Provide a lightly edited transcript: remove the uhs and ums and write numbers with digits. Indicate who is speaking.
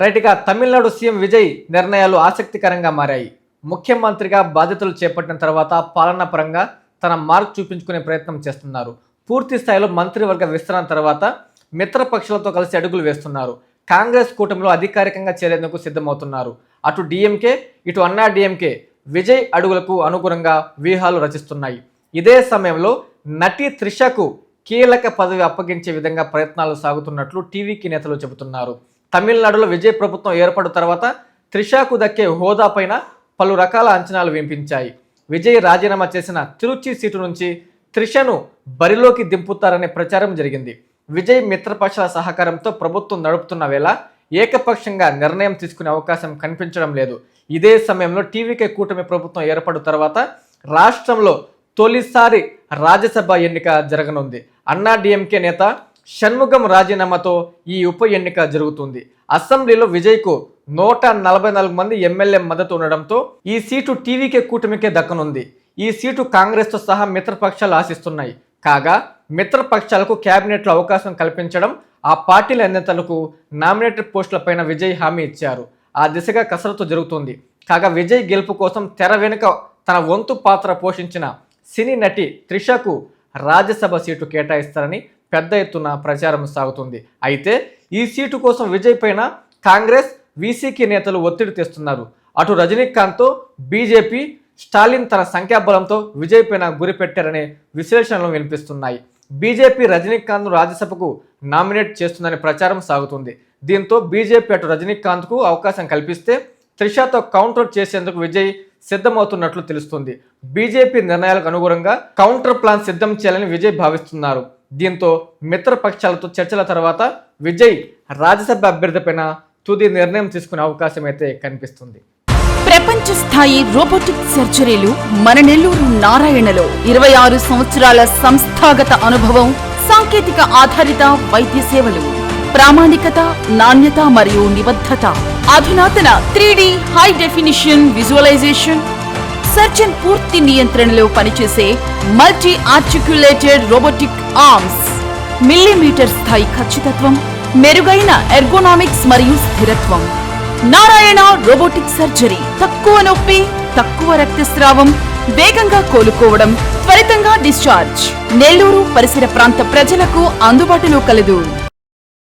Speaker 1: రైట్గా Tamil Nadu CM Vijay నిర్ణయాలు ఆసక్తికరంగా మారాయి. ముఖ్యమంత్రిగా బాధ్యతలు చేపట్టిన తర్వాత పాలనా పరంగా తన మార్క్ చూపించుకునే ప్రయత్నం చేస్తున్నారు. పూర్తి స్థాయిలో మంత్రివర్గ విస్తరణ తర్వాత మిత్రపక్షాలతో కలిసి అడుగులు వేస్తున్నారు. కాంగ్రెస్ కూటమిలో అధికారికంగా చేరేందుకు సిద్ధమవుతున్నారు. అటు డిఎంకే ఇటు అన్నా డిఎంకే విజయ్ అడుగులకు అనుగుణంగా వ్యూహాలు రచిస్తున్నాయి. ఇదే సమయంలో నటి త్రిషకు కీలక పదవి అప్పగించే విధంగా ప్రయత్నాలు సాగుతున్నట్లు టీవీకి నేతలు చెబుతున్నారు. తమిళనాడులో విజయ్ ప్రభుత్వం ఏర్పడిన తర్వాత త్రిషకు దక్కే హోదా పైన పలు రకాల అంచనాలు వినిపించాయి. విజయ్ రాజీనామా చేసిన తిరుచి సీటు నుంచి త్రిషను బరిలోకి దింపుతారనే ప్రచారం జరిగింది. విజయ్ మిత్రపక్షాల సహకారంతో ప్రభుత్వం నడుపుతున్న వేళ ఏకపక్షంగా నిర్ణయం తీసుకునే అవకాశం కనిపించడం లేదు. ఇదే సమయంలో టీవీకే కూటమి ప్రభుత్వం ఏర్పడిన తర్వాత రాష్ట్రంలో తొలిసారి రాజ్యసభ ఎన్నిక జరగనుంది. అన్నా డిఎంకే నేత షణ్ముగం రాజీనామాతో ఈ ఉప ఎన్నిక జరుగుతుంది. అసెంబ్లీలో విజయ్కు 144 మంది ఎమ్మెల్యే మద్దతు ఉండడంతో ఈ సీటు టీవీకే కూటమికే దక్కనుంది. ఈ సీటు కాంగ్రెస్తో సహా మిత్రపక్షాలు ఆశిస్తున్నాయి. కాగా మిత్రపక్షాలకు క్యాబినెట్లో అవకాశం కల్పించడం, ఆ పార్టీల నేతలకు నామినేటెడ్ పోస్టులపైన విజయ్ హామీ ఇచ్చారు. ఆ దిశగా కసరత్తు జరుగుతుంది. కాగా విజయ్ గెలుపు కోసం తెర వెనుక తన వంతు పాత్ర పోషించిన సినీ నటి త్రిషకు రాజ్యసభ సీటు కేటాయిస్తారని పెద్ద ఎత్తున ప్రచారం సాగుతుంది. అయితే ఈ సీటు కోసం విజయ్ పైన కాంగ్రెస్ వీసీకి నేతలు ఒత్తిడి తెస్తున్నారు. అటు రజనీకాంత్తో బీజేపీ, స్టాలిన్ తన సంఖ్యాబలంతో విజయ్ పైన గురిపెట్టారనే విశ్లేషణలు వినిపిస్తున్నాయి. బీజేపీ రజనీకాంత్ను రాజ్యసభకు నామినేట్ చేస్తుందనే ప్రచారం సాగుతుంది. దీంతో బీజేపీ అటు రజనీకాంత్కు అవకాశం కల్పిస్తే త్రిషతో కౌంటర్ చేసేందుకు విజయ్ సిద్ధమవుతున్నట్లు తెలుస్తుంది. బీజేపీ నిర్ణయాలకు అనుగుణంగా కౌంటర్ ప్లాన్ సిద్ధం చేయాలని విజయ్ భావిస్తున్నారు. దీంతో మిత్రపక్షాలతో చర్చల తర్వాత విజయ్ రాజ్యసభ అభ్యర్థిపైన తుది నిర్ణయం తీసుకునే అవకాశం అయితే కనిపిస్తుంది.
Speaker 2: ప్రపంచ స్థాయి రోబోటిక్ సర్జరీలు మన నెల్లూరు నారాయణలో 26 సంవత్సరాల సంస్థాగత అనుభవం, సాంకేతిక ఆధారిత వైద్య సేవలు, ప్రామాణికత, నాణ్యత మరియు నిబద్ధత, అధునాతన 3D high definition visualisation, surgeon పూర్తి నియంత్రణలో పనిచేసే multi articulated robotic arms, millimetre స్థాయి ఖచ్చితత్వం, మెరుగైన ఎర్గోనామిక్స్ మరియు స్థిరత్వం. Narayana robotic surgery. తక్కువ నొప్పి, తక్కువ రక్తస్రావం, వేగంగా కోలుకోవడం, త్వరితంగా డిశ్చార్జ్. నెల్లూరు పరిసర ప్రాంత ప్రజలకు అందుబాటులో కలదు.